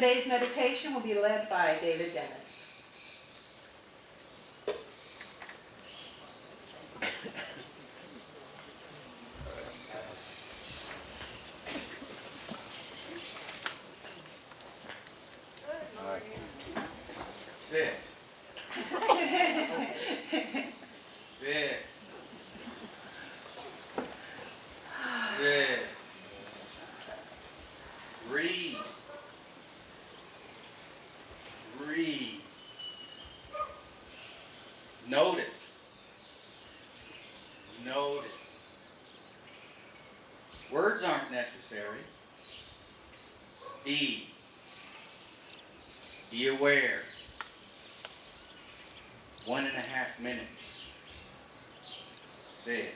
Today's meditation will be led by David Dennis. Sit. Sit. Sit. Read. Read. Notice. Notice. Words aren't necessary. Be. Be aware. 1.5 minutes. Sit.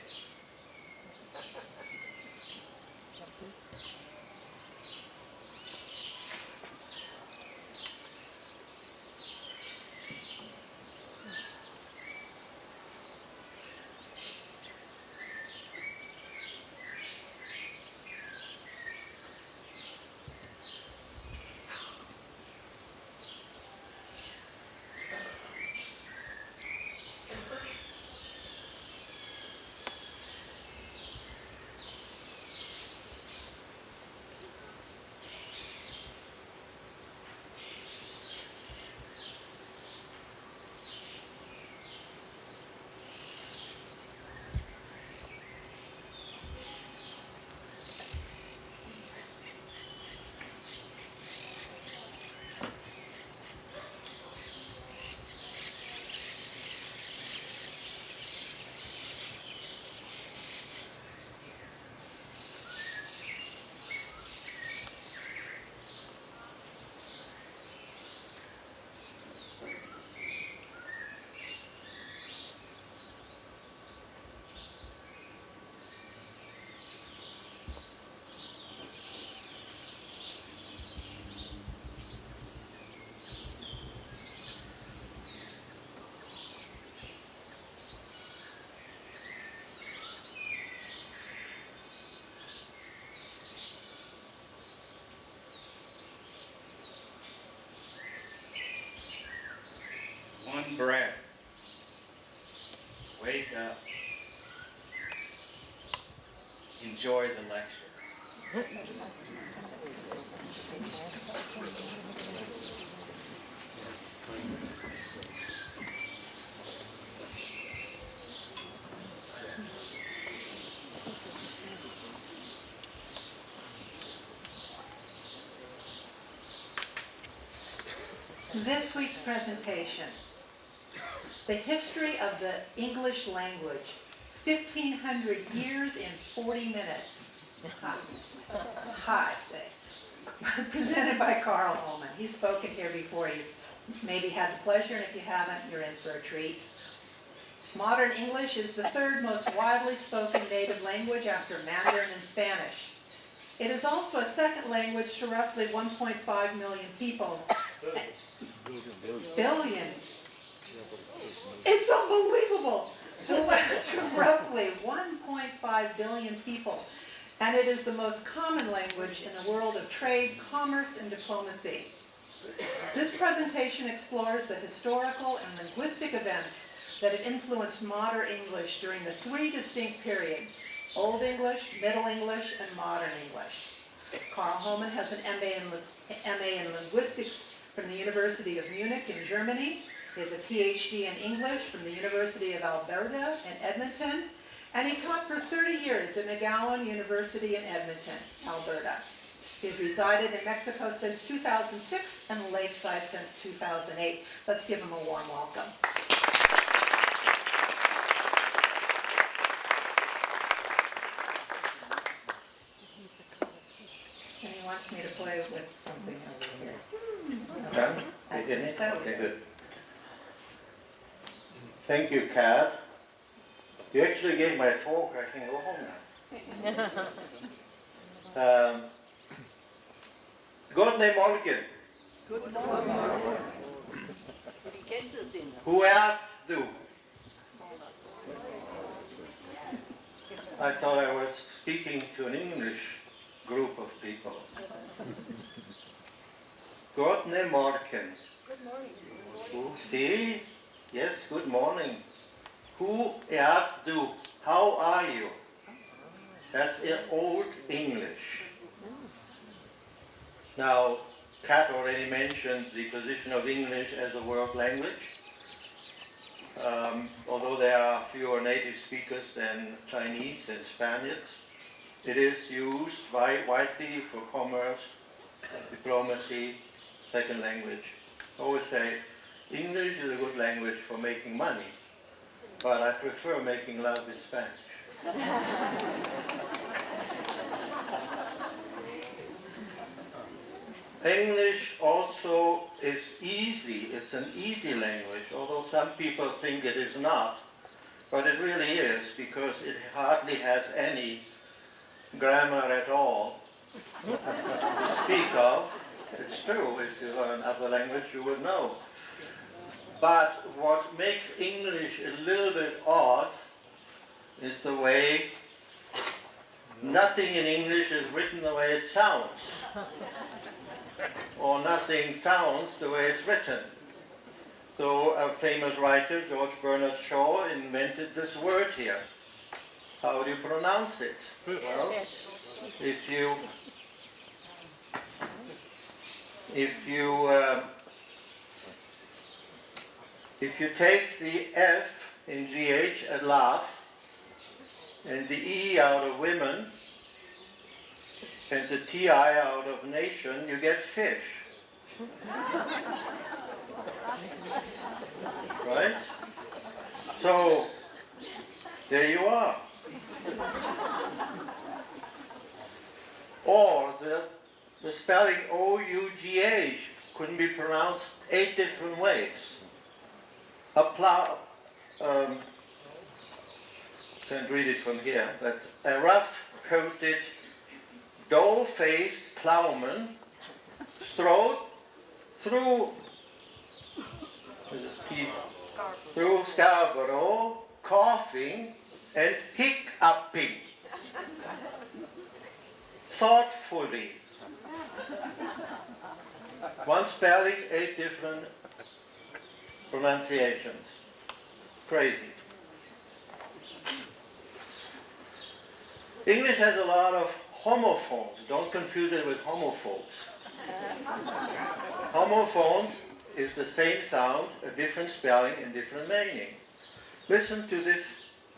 One breath. Wake up. Enjoy the lecture. This week's presentation, the history of the English language, 1,500 years in 40 minutes. Hi, say. Presented by Karl Homann. He's spoken here before. You maybe had the pleasure, and if you haven't, you're in for a treat. Modern English is the third most widely spoken native language after Mandarin and Spanish. It is also a second language to roughly 1.5 million people. Billion. It's unbelievable. To roughly 1.5 billion people. And it is the most common language in the world of trade, commerce, and diplomacy. This presentation explores the historical and linguistic events that have influenced modern English during the three distinct periods: Old English, Middle English, and Modern English. Karl Homann has an MA in Linguistics from the University of Munich in Germany. He has a PhD in English from the University of Alberta in Edmonton, and he taught for 30 years at McGowan University in Edmonton, Alberta. He's resided in Mexico since 2006 and Lakeside since 2008. Let's give him a warm welcome. And he wants me to play with something over here. Done? Okay, good. Thank you, Kat. You actually gave my talk. I can go home now. Guten Morgen. Guten Morgen. Wie kennst du sie? Hoe ert du? I thought I was speaking to an English group of people. Guten Morgen. Good morning. Who, see? Yes, good morning. Who are you? How are you? That's in Old English. Now, Kat already mentioned the position of English as a world language. Although there are fewer native speakers than Chinese and Spaniards, it is used widely for commerce, diplomacy, second language. I always say English is a good language for making money, but I prefer making love in Spanish. English also is easy. It's an easy language, although some people think it is not. But it really is, because it hardly has any grammar at all to speak of. It's true, if you learn other language you would know. But what makes English a little bit odd is the way nothing in English is written the way it sounds. Or nothing sounds the way it's written. So a famous writer, George Bernard Shaw, invented this word here. How do you pronounce it? Well, if you take the F in GH at laugh and the E out of women and the TI out of nation, you get fish. Right? So, there you are. Or the spelling O-U-G-H couldn't be pronounced 8 different ways. Can't read it from here, but a rough-coated, dull-faced plowman strode through Scarborough, coughing and hiccuping thoughtfully. One spelling, 8 different pronunciations. Crazy. English has a lot of homophones. Don't confuse it with homophobes. Homophones is the same sound, a different spelling and different meaning. Listen to this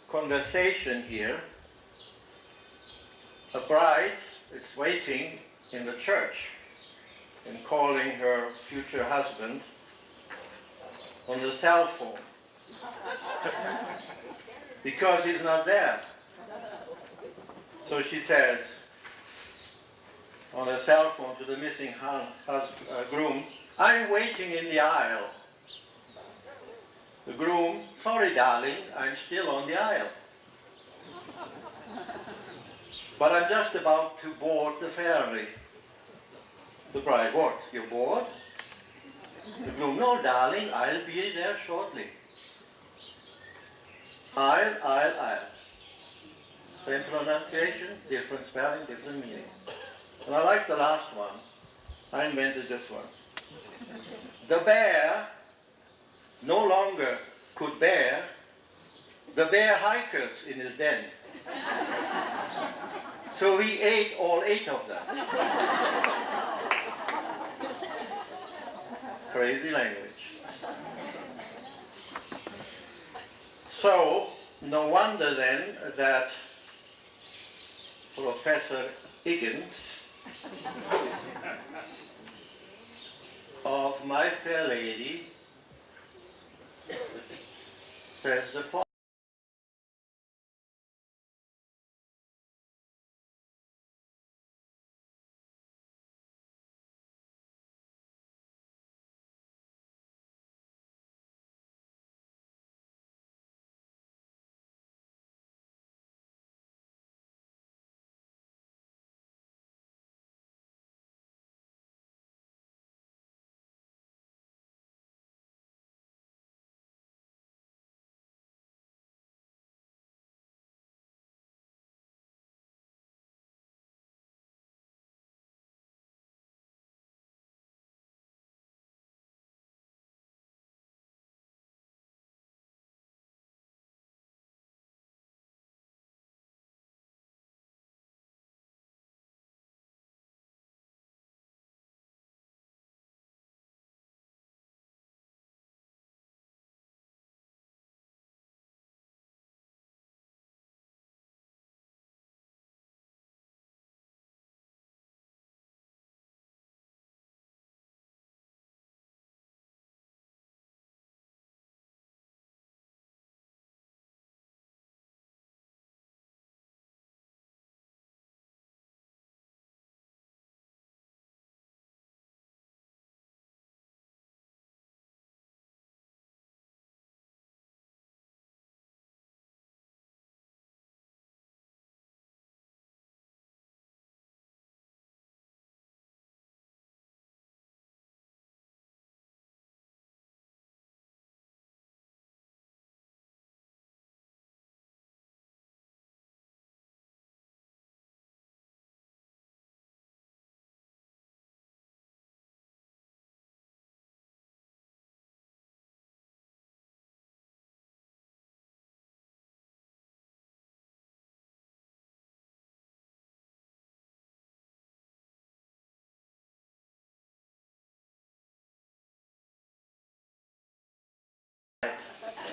conversation here. A bride is waiting in the church and calling her future husband on the cell phone because he's not there. So she says on her cell phone to the missing groom, "I'm waiting in the aisle." The groom, "Sorry darling, I'm still on the aisle. But I'm just about to board the ferry." The bride, "What, you're bored?" The groom, "No darling, I'll be there shortly." Aisle. Same pronunciation, different spelling, different meaning. And I like the last one. I invented this one. The bear no longer could bear the bear hikers in his den. So he ate all 8 of them. Crazy language. So, no wonder then that Professor Higgins of My Fair Lady says the following.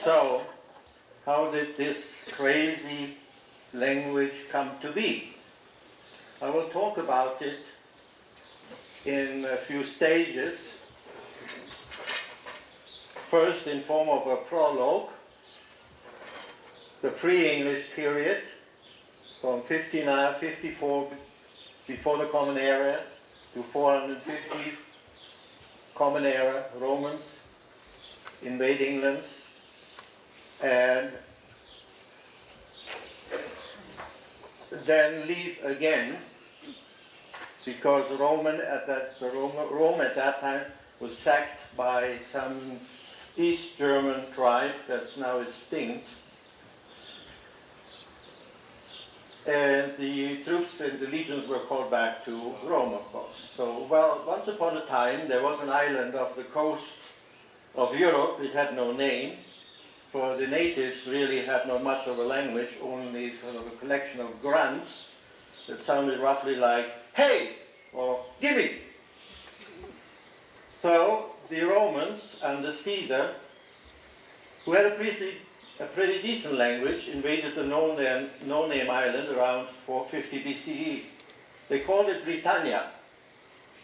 So, how did this crazy language come to be? I will talk about it in a few stages. First, in form of a prologue, the pre-English period from 54 before the Common Era to 450 Common Era, Romans invade England, and then leave again, because Rome at that time was sacked by some East German tribe that's now extinct. And the troops and the legions were called back to Rome, of course. So, well, once upon a time, there was an island off the coast of Europe. It had no name, for the natives really had not much of a language, only sort of a collection of grunts that sounded roughly like, hey, or gimme. So, the Romans under Caesar, who had a pretty decent language, invaded the no-name island around 450 BCE. They called it Britannia,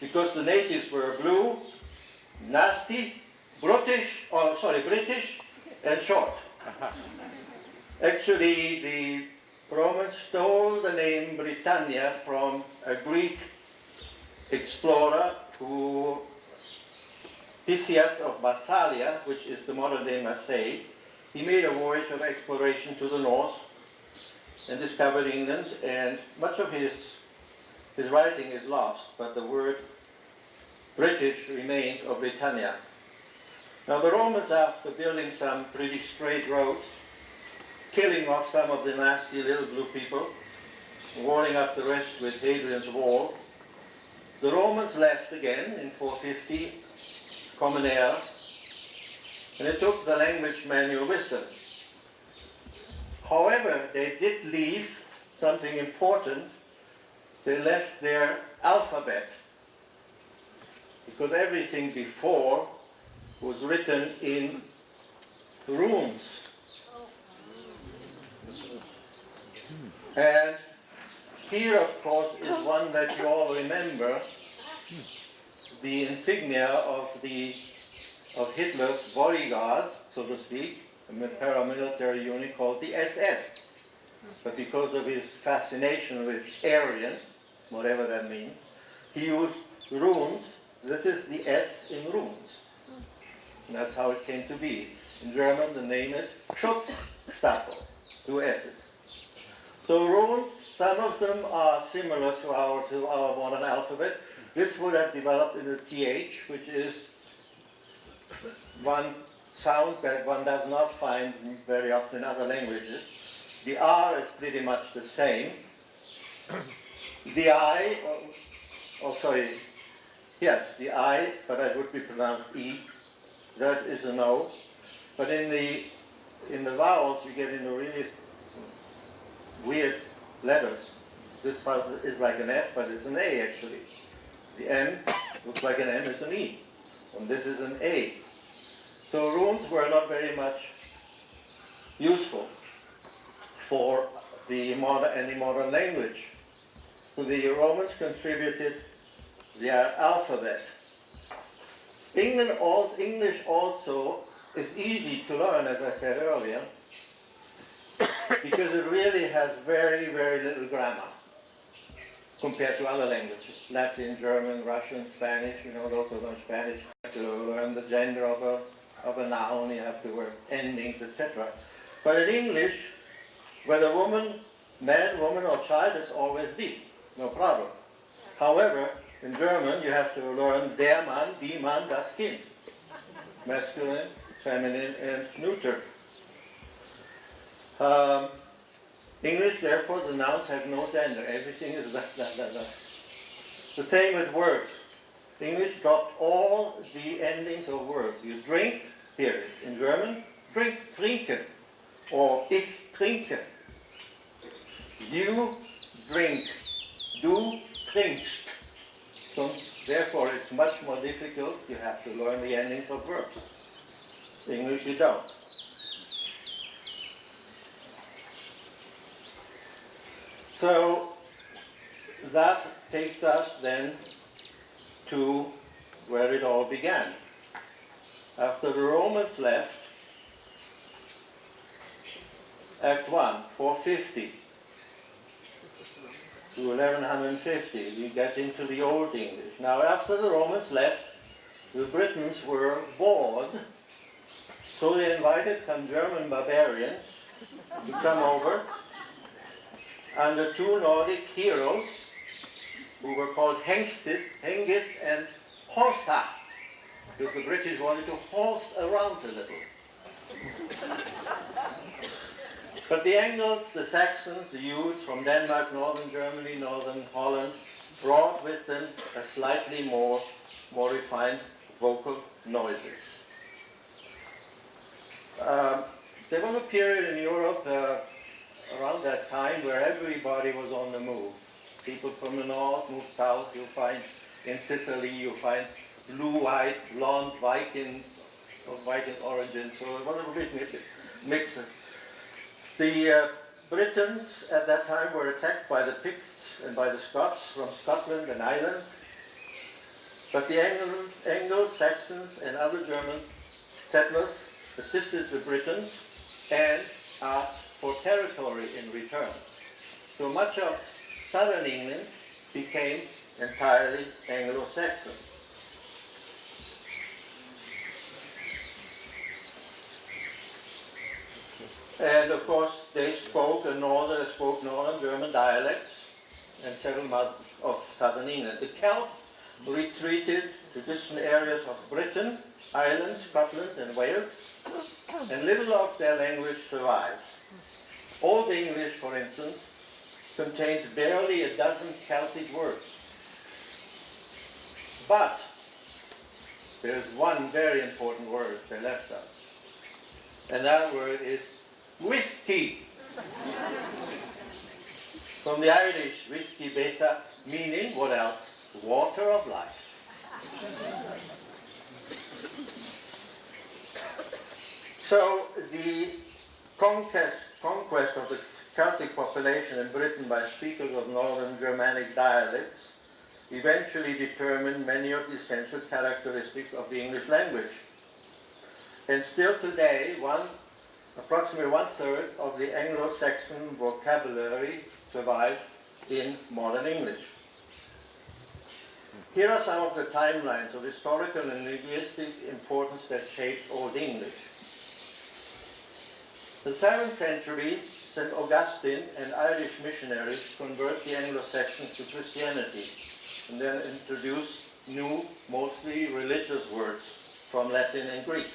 because the natives were blue, nasty, British, and short. Actually, the Romans stole the name Britannia from a Greek explorer who, Pythias of Massalia, which is the modern-day Marseille. He made a voyage of exploration to the north and discovered England, and much of his writing is lost, but the word British remains, or Britannia. Now the Romans, after building some pretty straight roads, killing off some of the nasty little blue people, walling up the rest with Hadrian's Wall, the Romans left again in 450, Common Era, and they took the language manual with them. However, they did leave something important. They left their alphabet, because everything before was written in runes. And here, of course, is one that you all remember, the insignia of Hitler's bodyguard, so to speak, a paramilitary unit called the SS. But because of his fascination with Aryan, whatever that means, he used runes. This is the S in runes. And that's how it came to be. In German, the name is Schutzstaffel, 2 S's. So runes, some of them are similar to our modern alphabet. This would have developed in the TH, which is one sound that one does not find very often in other languages. The R is pretty much the same. The I, the I, but that would be pronounced E. That is an O. But in the vowels, you get into really weird letters. This is like an F, but it's an A actually. The M looks like an M, it's an E. And this is an A. So runes were not very much useful for any modern language. So the Romans contributed their alphabet. English also is easy to learn, as I said earlier, because it really has very, very little grammar compared to other languages. Latin, German, Russian, Spanish, those are learn Spanish. You have to learn the gender of a noun, you have to learn endings, etc. But in English, whether man, woman, or child, it's always die, no problem. However, in German, you have to learn der Mann, die Mann, das Kind. Masculine, feminine, and neuter. English, therefore, the nouns have no gender. Everything is that. The same with words. English dropped all the endings of words. You drink, period. In German, drink, trinken, or ich trinke. You drink, du trinkst. So, therefore, it's much more difficult. You have to learn the endings of verbs. English, you don't. So that takes us then to where it all began. After the Romans left, Act 1, 450 to 1150, we get into the Old English. Now after the Romans left, the Britons were bored, so they invited some German barbarians to come over, and the two Nordic heroes, who were called Hengist and Horsa, because the British wanted to horse around a little. But the Angles, the Saxons, the Jutes from Denmark, northern Germany, northern Holland, brought with them a slightly more refined vocal noises. There was a period in Europe around that time where everybody was on the move. People from the north moved south. You find in Sicily, you find blue-eyed, blonde Vikings of Viking origin. So it was a bit mixed. The Britons at that time were attacked by the Picts and by the Scots from Scotland and Ireland. But the Angles, Saxons, and other German settlers assisted the Britons and asked for territory in return. So much of southern England became entirely Anglo-Saxon. And of course, they spoke northern German dialects and several of southern England. The Celts retreated to distant areas of Britain, Ireland, Scotland, and Wales, and little of their language survives. Old English, for instance, contains barely a dozen Celtic words. But there's one very important word they left us, and that word is whiskey. From the Irish, whiskey beta, meaning what else? Water of life. So the conquest of the Celtic population in Britain by speakers of northern Germanic dialects eventually determined many of the essential characteristics of the English language. And still today, approximately one-third of the Anglo-Saxon vocabulary survives in modern English. Here are some of the timelines of historical and linguistic importance that shaped Old English. The 7th century, St. Augustine and Irish missionaries convert the Anglo-Saxons to Christianity and then introduce new, mostly religious words from Latin and Greek.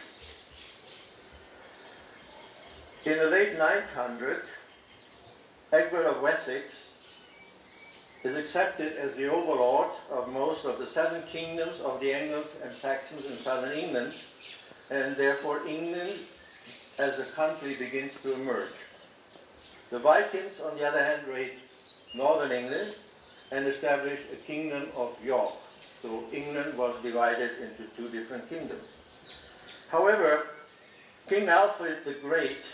In the late 900s, Egbert of Wessex is accepted as the overlord of most of the 7 kingdoms of the Angles and Saxons in southern England, and therefore England as a country begins to emerge. The Vikings, on the other hand, raid northern England and establish a kingdom of York. So England was divided into 2 different kingdoms. However, King Alfred the Great,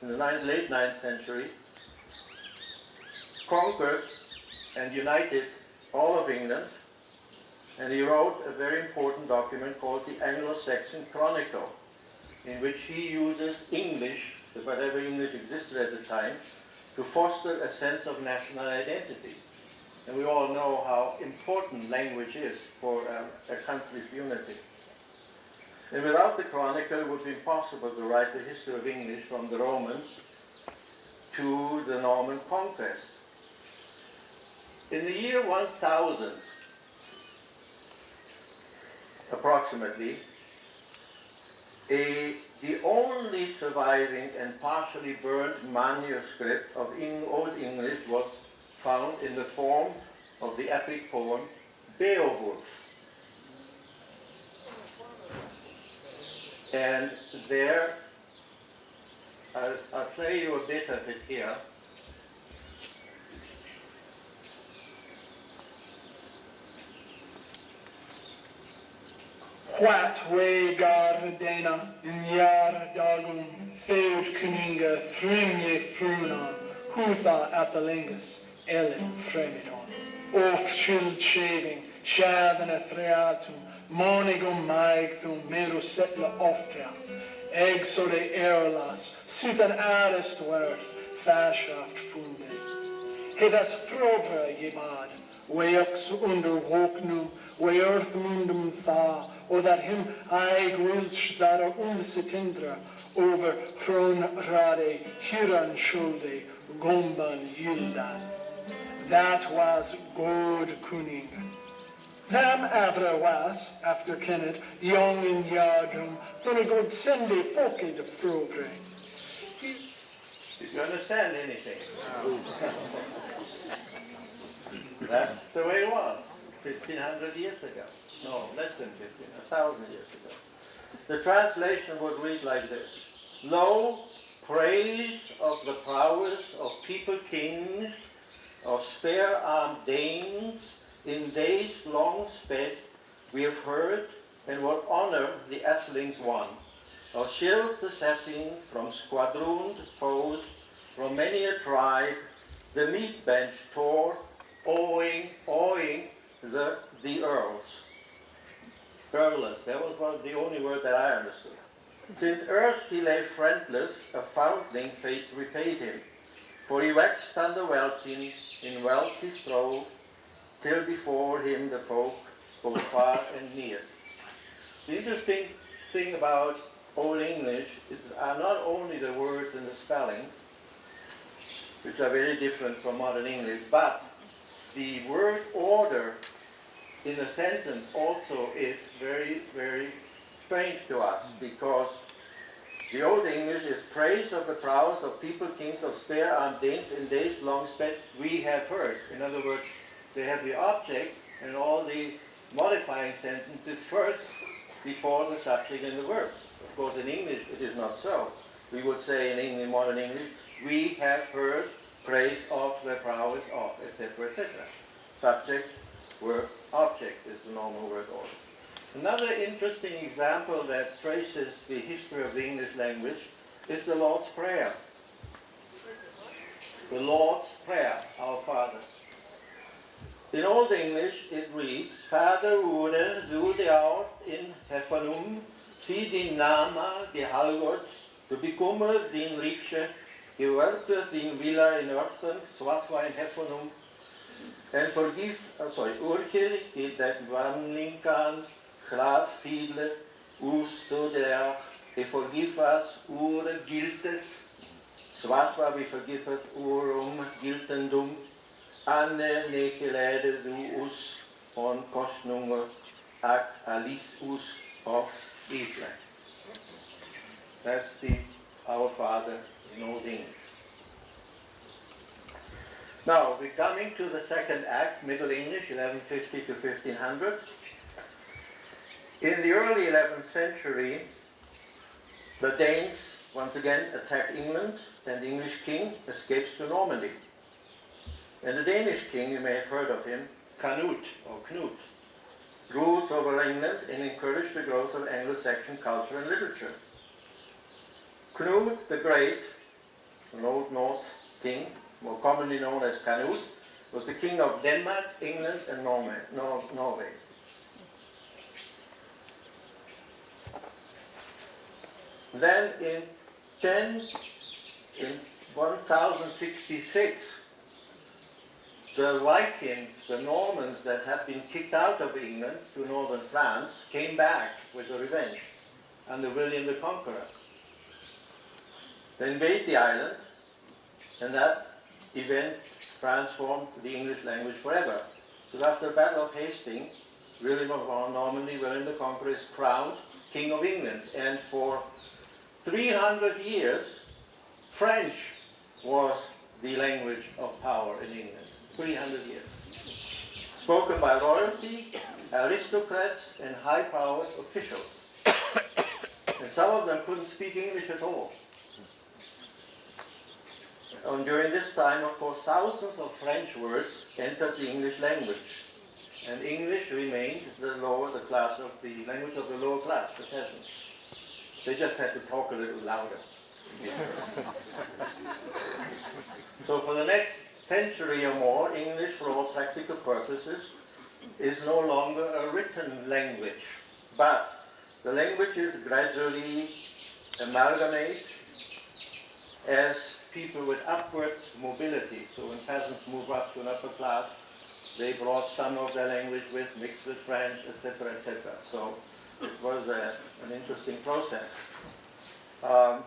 in the late 9th century, conquered and united all of England, and he wrote a very important document called the Anglo-Saxon Chronicle, in which he uses English, whatever English existed at the time, to foster a sense of national identity. And we all know how important language is for a country's unity. And without the Chronicle, it would be impossible to write the history of English from the Romans to the Norman conquest. In the year 1000, approximately, the only surviving and partially burned manuscript of Old English was found in the form of the epic poem Beowulf. And there, I'll play you a bit of it here. What way gar dena in jar dagum feud kuninga frimje fruna hutha athalingus Ellen Fremidon. Oft shield shaving, shaven a threatum, monigum maigthum, meru setla oftia. Eggs or the airlas, sit an arrest word, fashaft funde. Hedas frobra gemad, weox under woknum, we earth mundum tha, or that him aig wilch that are umsetindra, over hron rade, hiran shulde, gomban yildan. That was good cunning. Them Avra was, after Kenneth, young in Yardrum, then a good Sunday folky to Frobray. Did you understand anything? That's the way it was 1,500 years ago. No, less than 15, 1,000 years ago. The translation would read like this. Lo, praise of the prowess of people kings, of spare-armed Danes, in days long sped, we have heard, and what honor the Athelings won. Of shield the setting from squadroned foes, from many a tribe, the meat bench tore, awing the earls. Earless, that was the only word that I understood. Since earth he lay friendless, a foundling fate repaid him. For he waxed under welkin, in wealth he strove, till before him the folk, both far and near. The interesting thing about Old English are not only the words and the spelling, which are very different from modern English, but the word order in a sentence also is very, very strange to us, because the Old English is praise of the prowess of people, kings of spare-armed Danes in days long sped, we have heard. In other words, they have the object and all the modifying sentences first before the subject and the verb. Of course, in English it is not so. We would say in English, modern English, we have heard praise of the prowess of, etc., etc. Subject, verb, object is the normal word order. Another interesting example that traces the history of the English language is the Lord's Prayer. The Lord's Prayer, our Father. In Old English it reads, Vader Ure, du de art in heavenum, si din nama gehalgort, du bekommer din riche, gewerkte din villa in earthen, swaswa in heavenum, and forgive, urche, dat wamlinkan, graaf fiedle, usto der, he forgive us, ure giltes, swaswa we forgive us, urum giltendum, Anne nekelede du us on kostnunger ac alis us of Israel. That's the Our Father in Old English. Now we're coming to the second act, Middle English, 1150 to 1500. In the early 11th century, the Danes once again attack England, and the English king escapes to Normandy. And the Danish king, you may have heard of him, Canute, or Knut, rules over England and encouraged the growth of Anglo-Saxon culture and literature. Knut the Great, an Old Norse king, more commonly known as Canute, was the king of Denmark, England, and Norway. Then in 1066, the Vikings, the Normans that had been kicked out of England to northern France, came back with a revenge under William the Conqueror. They invaded the island, and that event transformed the English language forever. So after the Battle of Hastings, William of Normandy, William the Conqueror, is crowned King of England, and for 300 years, French was the language of power in England. 300 years. Spoken by royalty, aristocrats, and high-powered officials. And some of them couldn't speak English at all. And during this time, of course, thousands of French words entered the English language. And English remained the language of the lower class, the peasants. They just had to talk a little louder. So for the next century or more, English, for all practical purposes, is no longer a written language, but the languages gradually amalgamate as people with upward mobility. So when peasants move up to an upper class, they brought some of their language with, mixed with French, etc., etc. So it was an interesting process. Well,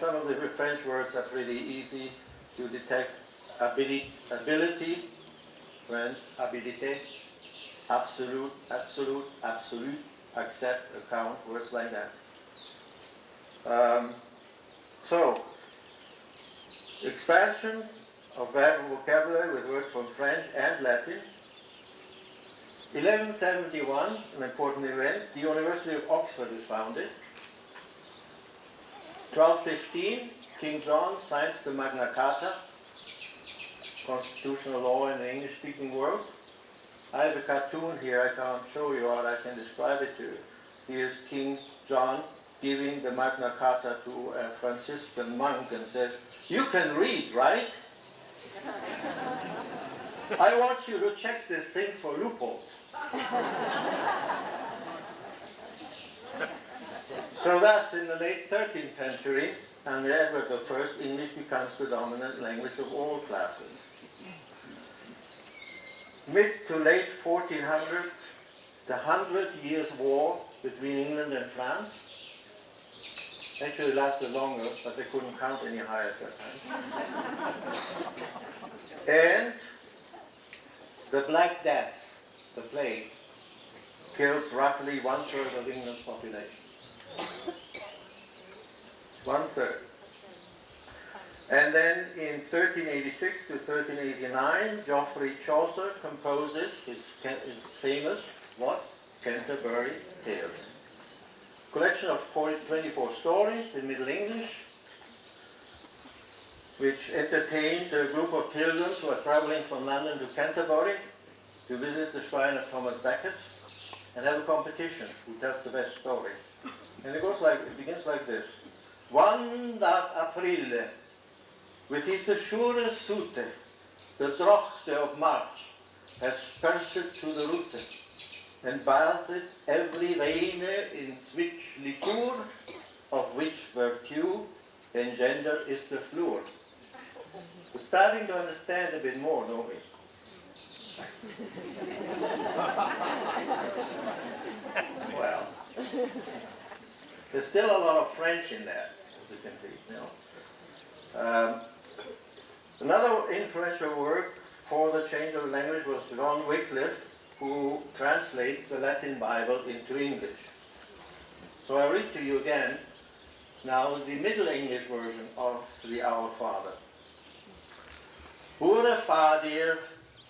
some of the French words are pretty easy to detect. Ability, French, habilité, absolute, absolute, absolute, accept, account, words like that. So, expansion of vocabulary with words from French and Latin. 1171, an important event, the University of Oxford is founded. 1215, King John signs the Magna Carta, constitutional law in the English-speaking world. I have a cartoon here, I can't show you, or I can describe it to you. Here's King John giving the Magna Carta to a Franciscan monk and says, "You can read, right? I want you to check this thing for loopholes." So that's in the late 13th century, and the advent of first English becomes the dominant language of all classes. Mid to late 1400s, the 100 Years' War between England and France. Actually it lasted longer, but they couldn't count any higher at that time. And the Black Death, the plague, kills roughly 1/3 of England's population. 1/3. And then in 1386 to 1389, Geoffrey Chaucer composes his famous, what? Canterbury Tales. Collection of 24 stories in Middle English, which entertained a group of pilgrims who are traveling from London to Canterbury to visit the shrine of Thomas Becket and have a competition who tells the best story. And it begins like this. One that Aprile, with his assurance suite, the drochte of March, has pierced to the root, and bathed every vein in which liquor, of which virtue engender is the fluor. We're starting to understand a bit more, don't we? Well, there's still a lot of French in there, as you can see. You know. Another influential work for the change of language was John Wycliffe, who translates the Latin Bible into English. So I read to you again now the Middle English version of the Our Father. Ure Fadir,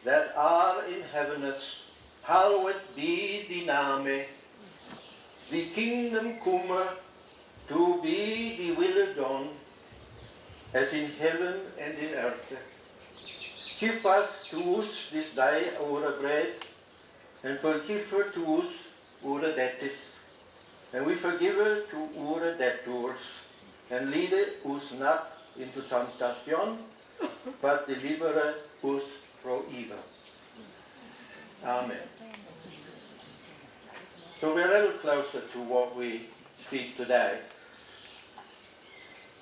that are in heavenest, hallowed be thy name. The kingdom come, to be the will done, as in heaven and in earth. Give us to us this day our bread, and forgive to us our debts, and we forgive to our debtors, and lead us not into temptation, but deliver us from evil. Amen. So we're a little closer to what we speak today.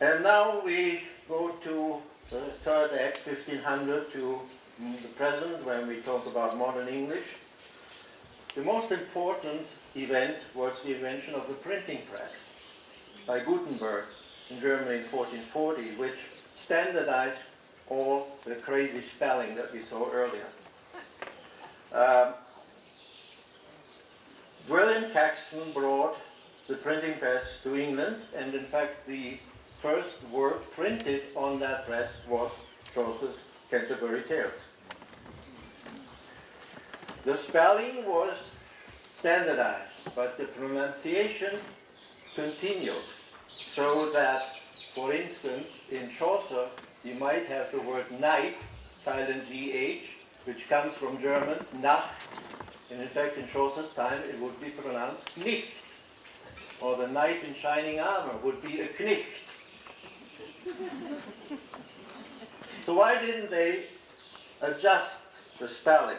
And now we go to the third act, 1500 to the present, when we talk about modern English. The most important event was the invention of the printing press by Gutenberg in Germany in 1440, which standardized all the crazy spelling that we saw earlier. William Caxton brought the printing press to England, and in fact the first work printed on that press was Chaucer's Canterbury Tales. The spelling was standardized, but the pronunciation continued, so that, for instance, in Chaucer, you might have the word night, silent GH, which comes from German, Nacht, and in fact in Chaucer's time it would be pronounced Knicht, or the knight in shining armor would be a Knicht. So why didn't they adjust the spelling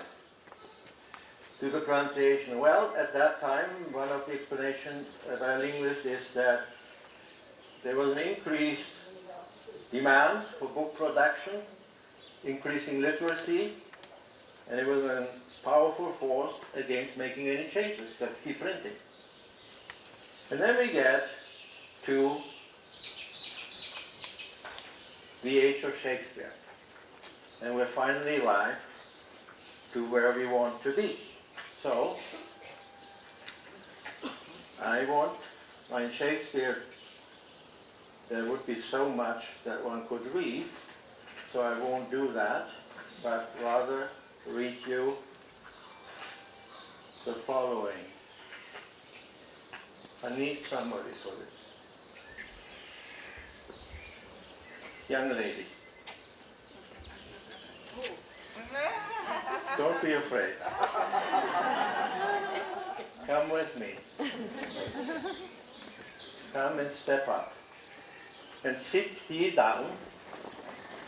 to the pronunciation? Well, at that time, one of the explanations by linguists is that there was an increased demand for book production, increasing literacy, and it was a powerful force against making any changes, just keep printing. And then we get to the age of Shakespeare. And we're finally arrived to where we want to be. So, I want, in Shakespeare, there would be so much that one could read, so I won't do that, but rather read you the following. I need somebody for this. Young lady. Don't be afraid. Come with me. Come and step up. And sit ye down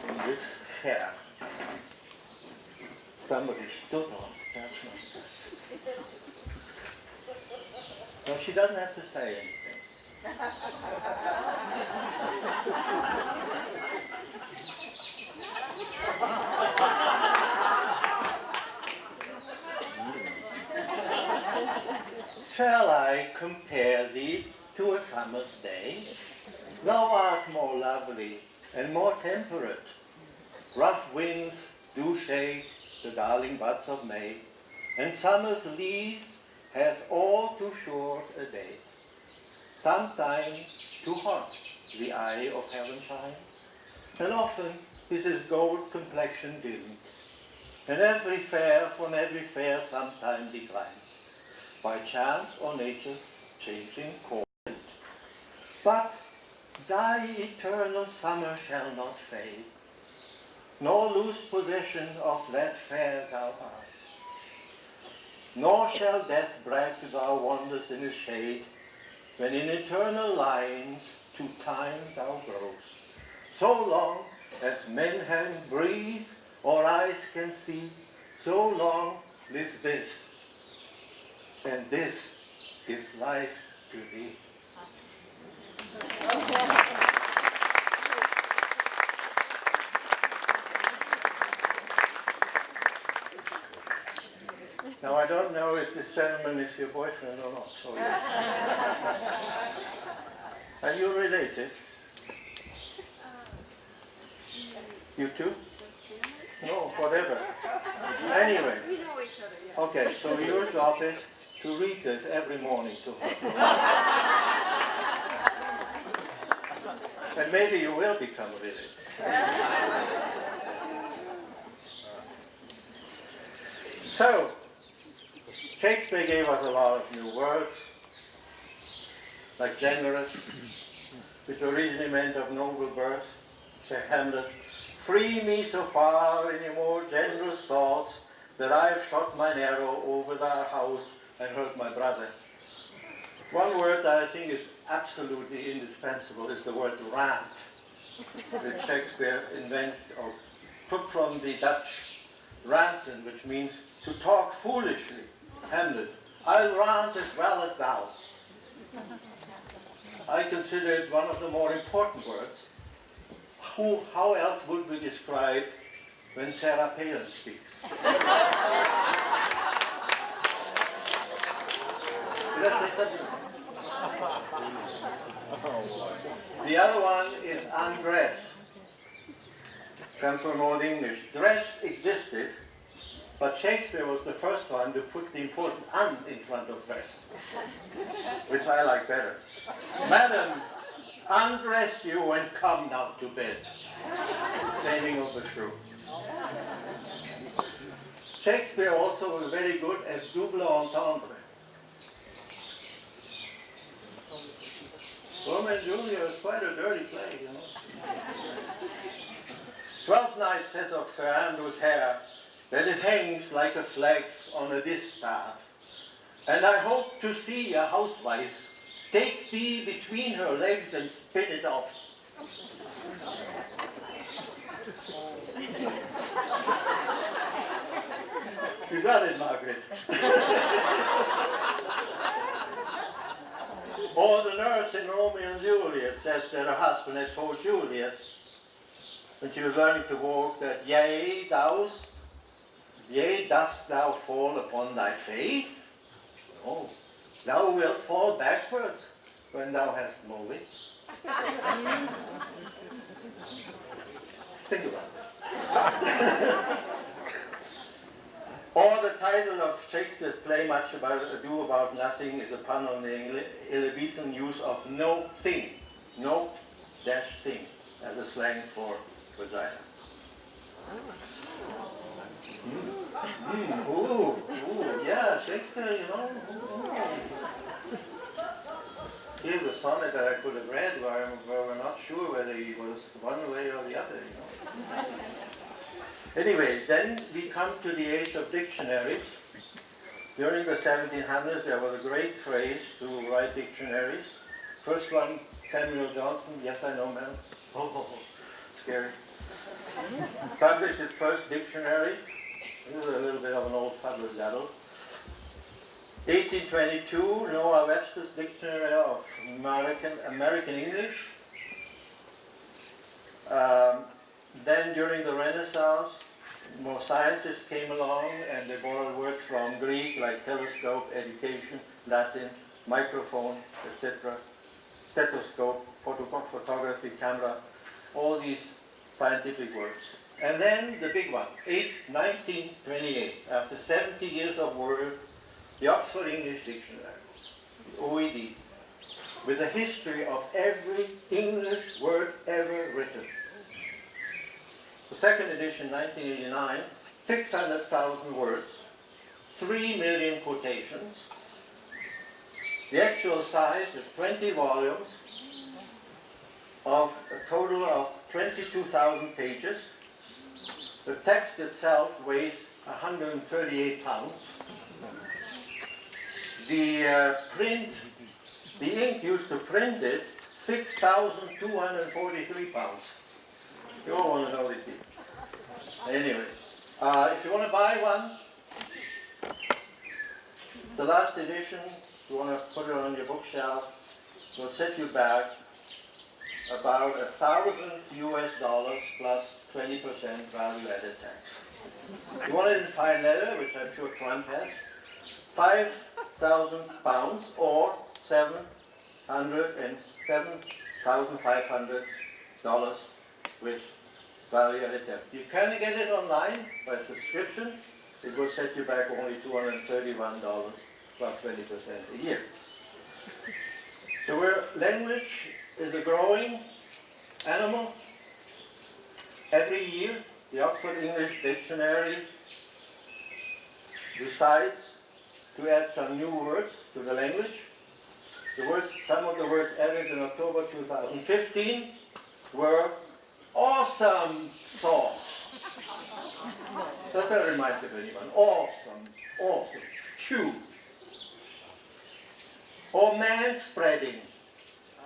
in this chair. Somebody stood on it. That's not good. No, she doesn't have to say anything. Shall I compare thee to a summer's day? Thou art more lovely and more temperate. Rough winds do shake the darling buds of May, and summer's leaves has all too short a day. Sometimes too hot the eye of heaven shines, and often is his gold complexion dimmed, and every fair from every fair sometime declines, by chance or nature's changing course. But thy eternal summer shall not fade, nor lose possession of that fair thou art. Nor shall death brag thou wanders in his shade, when in eternal lines to time thou grows. So long as men can breathe or eyes can see, so long lives this, and this gives life to thee. Now I don't know if this gentleman is your boyfriend or not. So are you related? You too? No, whatever. Anyway. We know each other, yeah. Okay, so your job is to read this every morning to her. And maybe you will become related. So, Shakespeare gave us a lot of new words, like generous, which originally meant of noble birth. Say Hamlet, free me so far in your more generous thoughts, that I have shot mine arrow over thy house and hurt my brother. One word that I think is absolutely indispensable is the word rant, which Shakespeare invented or took from the Dutch ranten, which means to talk foolishly. Hamlet, I'll rant as well as thou. I consider it one of the more important words. How else would we describe when Sarah Palin speaks? The other one is undress. Comes from Old English. Dress existed, but Shakespeare was the first one to put the important "un" in front of dress, which I like better. Madam, undress you and come now to bed. Saving of the shrew. Shakespeare also was very good as double entendre. Romeo and Juliet is quite a dirty play, you know. Twelfth Night says of Sir Andrew's hair that it hangs like a flax on a distaff. And I hope to see a housewife take thee between her legs and spin it off. You got it, Margaret. Or the nurse in Romeo and Juliet says that her husband had told Juliet when she was learning to walk that, yea, dost thou fall upon thy face? No, thou wilt fall backwards when thou hast moved. Think about it. Or the title of Shakespeare's play, Much Ado About Nothing, is a pun on the Elizabethan use of no thing, no dash thing, as a slang for vagina. Ooh, yeah, Shakespeare, you know. Here's a sonnet that I could have read where we're not sure whether he was one way or the other, you know. Anyway, then we come to the age of dictionaries. During the 1700s, there was a great craze to write dictionaries. First one, Samuel Johnson. Yes, I know, man. Oh, scary. Published his first dictionary. He was a little bit of an old fuddle-daddle. 1822, Noah Webster's Dictionary of American English. Then during the Renaissance, more scientists came along and they borrowed words from Greek like telescope, education, Latin, microphone, etc., stethoscope, photography, camera, all these scientific words. And then the big one, 1928, after 70 years of work, the Oxford English Dictionary, the OED, with a history of every English word ever written. The second edition, 1989, 600,000 words, 3 million quotations. The actual size is 20 volumes of a total of 22,000 pages. The text itself weighs 138 pounds. The ink used to print it, 6,243 pounds. You all want to know this. Anyway, if you want to buy one, the last edition, you want to put it on your bookshelf, will set you back about $1,000 plus 20% value-added tax. You want it in fine leather, which I'm sure Trump has, 5,000 pounds or $7,500 with value-added tax. You can get it online by subscription. It will set you back only $231 plus 20% a year. So language is a growing animal. Every year, the Oxford English Dictionary decides to add some new words to the language. Some of the words added in October 2015 were awesome sauce. Does that remind you of anyone? Awesome, huge. Or man-spreading.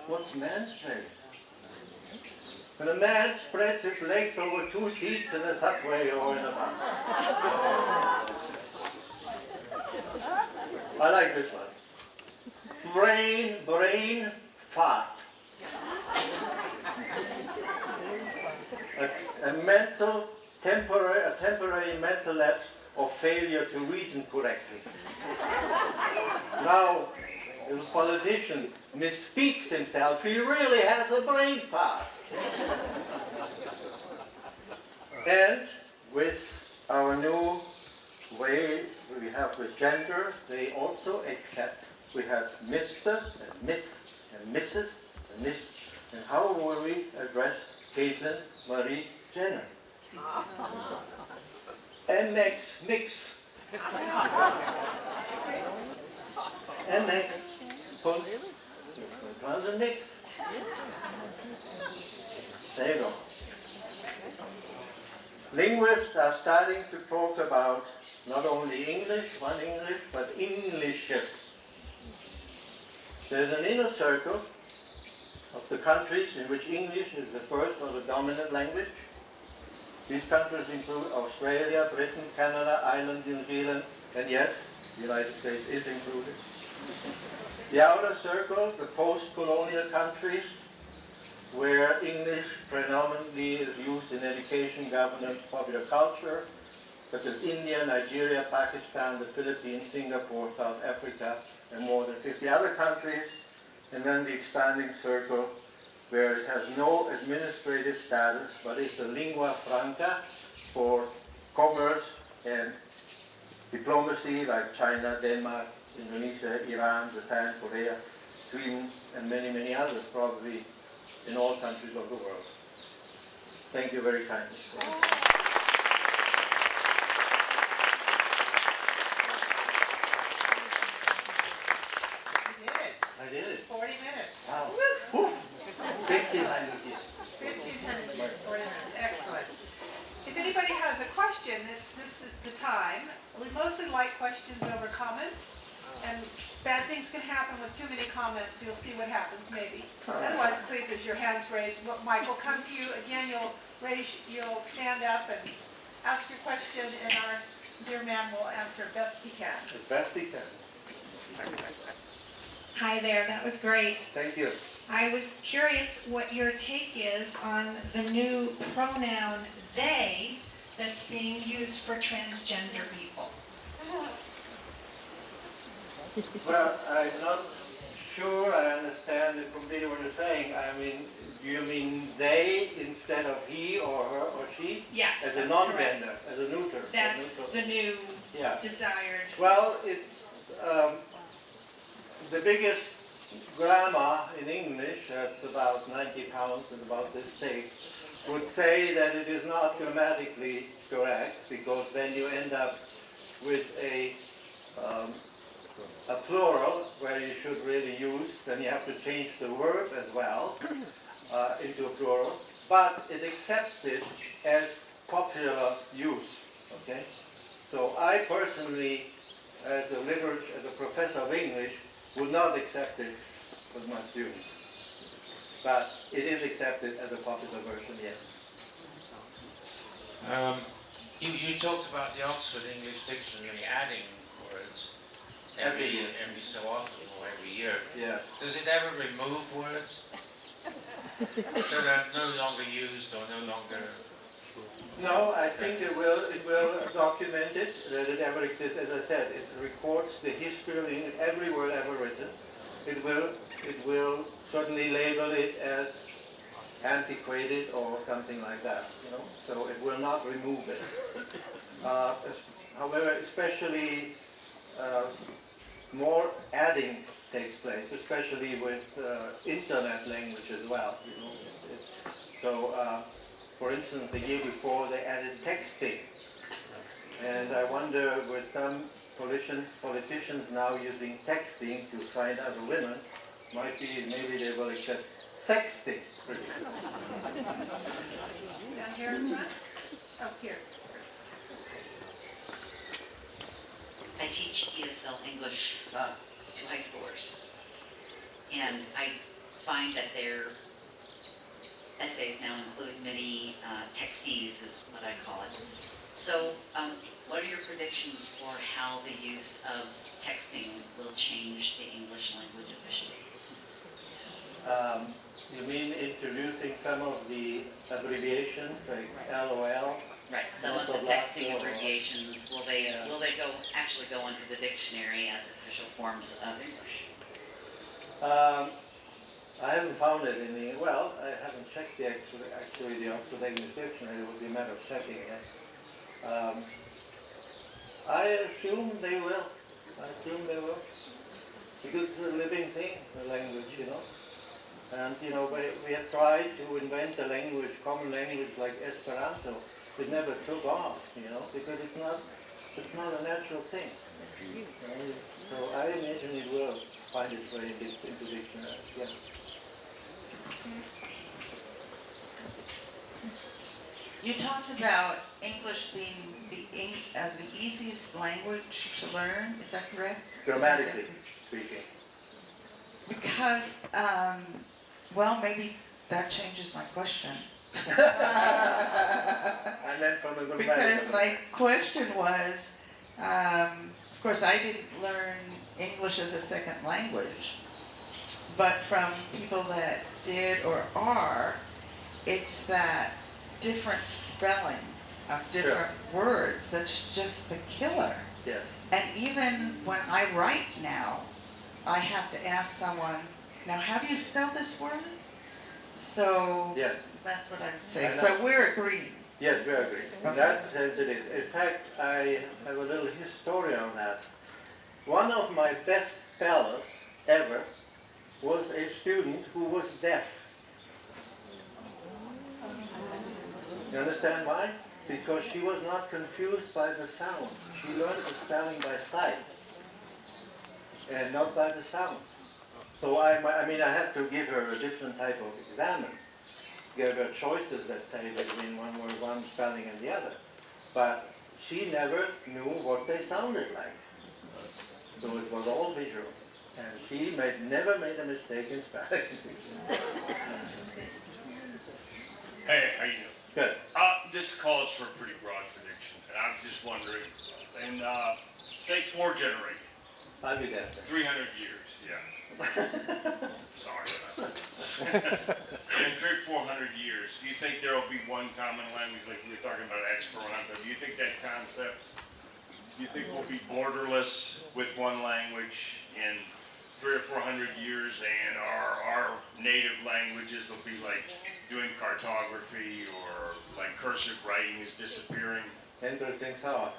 What's man-spreading? When a man spreads his legs over 2 seats in a subway or in a bus. I like this one. Brain fart. A temporary mental lapse or failure to reason correctly. Now, if a politician misspeaks himself, he really has a brain fart. And with our new way we have with gender, they also accept we have Mr. and Miss and Mrs. and Miss. And how will we address Caitlin Marie Jenner? MX, mix. MX, put, and mix. There you go. Linguists are starting to talk about not only English, but Englishes. There's an inner circle of the countries in which English is the first or the dominant language. These countries include Australia, Britain, Canada, Ireland, New Zealand, and yes, the United States is included. The outer circle, the post-colonial countries, where English predominantly is used in education, governance, popular culture, such as India, Nigeria, Pakistan, the Philippines, Singapore, South Africa, and more than 50 other countries. And then the expanding circle, where it has no administrative status, but it's a lingua franca for commerce and diplomacy, like China, Denmark, Indonesia, Iran, Japan, Korea, Sweden, and many, many others, probably in all countries of the world. Thank you very kindly. I did it. 40 minutes. Wow. Woo. 50 languages. 15 minutes, 40 minutes. Excellent. If anybody has a question, this is the time. We mostly like questions over comments. And bad things can happen with too many comments. You'll see what happens, maybe. Otherwise, please, as your hands raised, Mike will come to you. Again, you'll stand up and ask your question, and our dear man will answer best he can. As best he can. Hi there, that was great. Thank you. I was curious what your take is on the new pronoun they that's being used for transgender people. Well, I'm not sure I understand completely what you're saying. I mean, do you mean they instead of he or her or she? Yes, As a that's non-gender, correct. as a neuter. That's neutral. the new Yeah. desired. Well, it's the biggest grammar in English, that's about 90 pounds and about this thick, would say that it is not grammatically correct, because then you end up with a plural where you should really use, then you have to change the verb as well into a plural, but it accepts it as popular use, okay? So I personally, as a professor of English, would not accept it with my students. But it is accepted as a popular version, yes. You talked about the Oxford English Dictionary adding words Every year. every so often or every year. Yeah. Does it ever remove words that are no longer used or no longer? No, I think it will document it, that it ever exists. As I said, it records the history of English, every word ever written. It will certainly label it as antiquated or something like that, you know. So it will not remove it. However, especially more adding takes place, especially with internet language as well, you know. So, for instance, the year before they added texting. And I wonder, with some politicians now using texting to find other women, maybe they will accept sexting pretty soon. Down here in front? Oh, here. I teach ESL English to high schoolers, and I find that their essays now include many textees, is what I call it. So, what are your predictions for how the use of texting will change the English language officially? You mean introducing some of the abbreviations, like LOL? Right. Some of the texting abbreviations, will they actually go into the dictionary as official forms of English? I haven't found it in the, well, I haven't checked actually the Oxford English Dictionary. It would be a matter of checking it. I assume they will. Because it's a living thing, the language, you know. And, you know, we have tried to invent a language, common language like Esperanto. It never took off, you know, because it's not a natural thing. So I imagine it will find its way into dictionaries, yes. You talked about English being the easiest language to learn, is that correct? Grammatically speaking. Because, well, maybe that changes my question. And then from a good Because my question was, of course, I didn't learn English as a second language, but from people that did or are, it's that different spelling of different words that's just the killer. Yes. And even when I write now, I have to ask someone, now how do you spell this word? So Yes. that's what I would say. I know. So we're agreeing. Yes, we agree. In that sense it is. In fact, I have a little history on that. One of my best spellers ever was a student who was deaf. You understand why? Because she was not confused by the sound. She learned the spelling by sight and not by the sound. So I had to give her a different type of examen. Give her choices, let's say, between one spelling and the other. But she never knew what they sounded like. So it was all visual. And she never made a mistake in spelling. Hey, how you doing? Good. This calls for a pretty broad prediction, and I'm just wondering, in say 4 generations, I'll be there. 300 years, yeah. Sorry about that. In 300-400 years, do you think there will be one common language, like we were talking about Esperanto? Do you think that concept, do you think we'll be borderless with one language in 300 or 400 years, and our native languages will be like doing cartography or like cursive writing is disappearing? Interesting thought.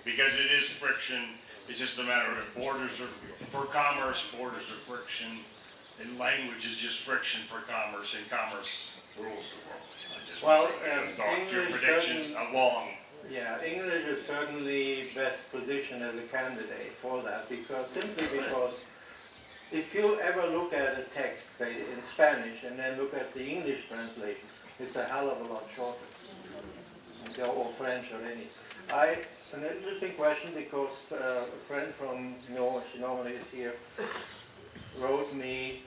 Because it is friction. It's just a matter of borders are for commerce, borders are friction, and language is just friction for commerce, and commerce rules the world. I just thought your English predictions along. Yeah, English is certainly best positioned as a candidate for that, simply because if you ever look at a text, say in Spanish, and then look at the English translation, it's a hell of a lot shorter, or French or any. An interesting question, because a friend from she normally is here, wrote me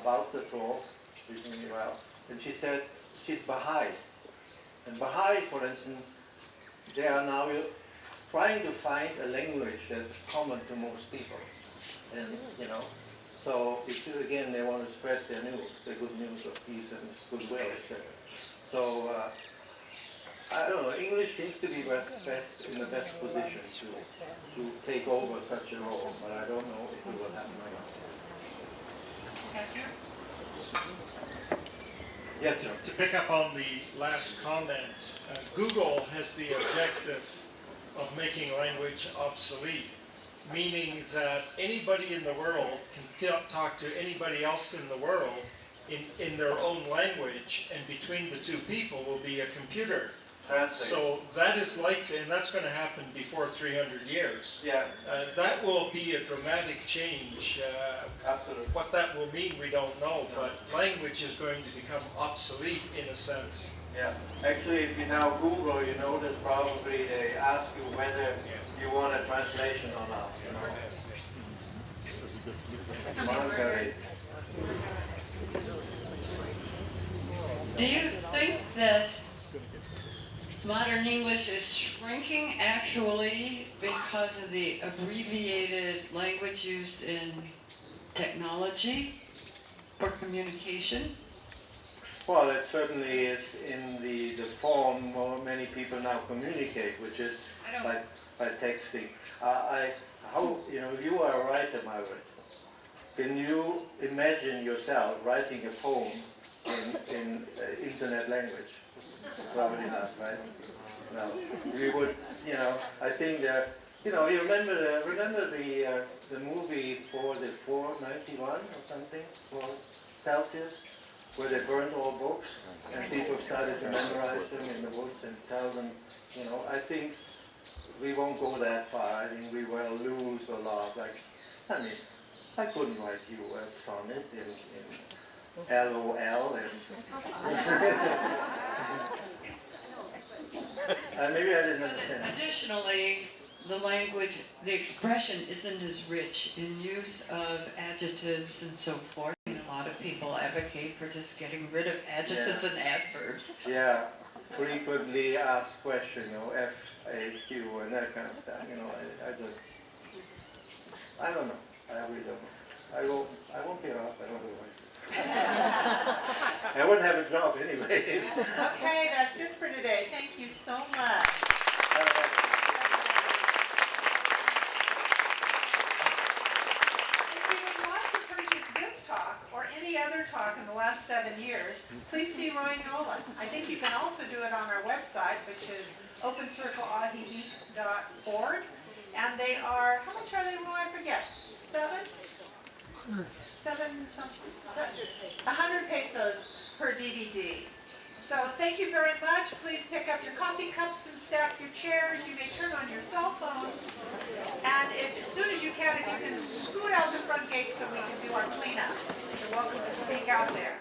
about the talk, reasonably well, and she said she's Baha'i. And Baha'i, for instance, they are now trying to find a language that's common to most people. And, so again, they want to spread their news, the good news of peace and goodwill, etc. So, I don't know, English seems to be in the best position to take over such a role, but I don't know if it will happen or not. Yes, sir. To pick up on the last comment, Google has the objective of making language obsolete, meaning that anybody in the world can talk to anybody else in the world in their own language, and between the two people will be a computer. So that is likely, and that's going to happen before 300 years. Yeah. That will be a dramatic change. Absolutely. What that will mean, we don't know, but language is going to become obsolete in a sense. Yeah. Actually, if you now Google, you notice probably they ask you whether you want a translation or not. Do you think that modern English is shrinking actually because of the abbreviated language used in technology for communication? Well, it certainly is in the form where many people now communicate, which is by texting. You are a writer, Margaret. Can you imagine yourself writing a poem in internet language? Probably not, right? No. We would, I think that, you remember the movie for the 491 or something, for Celsius, where they burned all books and people started to memorize them in the woods and tell them, I think we won't go that far. I think we will lose a lot. I couldn't write you a sonnet in LOL and maybe I didn't understand. Additionally, the language, the expression isn't as rich in use of adjectives and so forth in a lot of people advocate for just getting rid of adjectives and adverbs. Yeah, frequently asked question, FAQ and that kind of stuff, I don't know. I really don't know. I won't give up. I don't know why. I wouldn't have a job anyway. Okay, that's it for today. Thank you so much. If you would like to purchase this talk or any other talk in the last 7 years, please see Roy Nolan. I think you can also do it on our website, which is opencircleajijic.org. And they are, how much are they, Roy? I forget. 100 pesos per DVD. So thank you very much. Please pick up your coffee cups and stack your chairs. You may turn on your cell phones. And as soon as you can, if you can scoot out the front gate so we can do our cleanup. You're welcome to speak out there.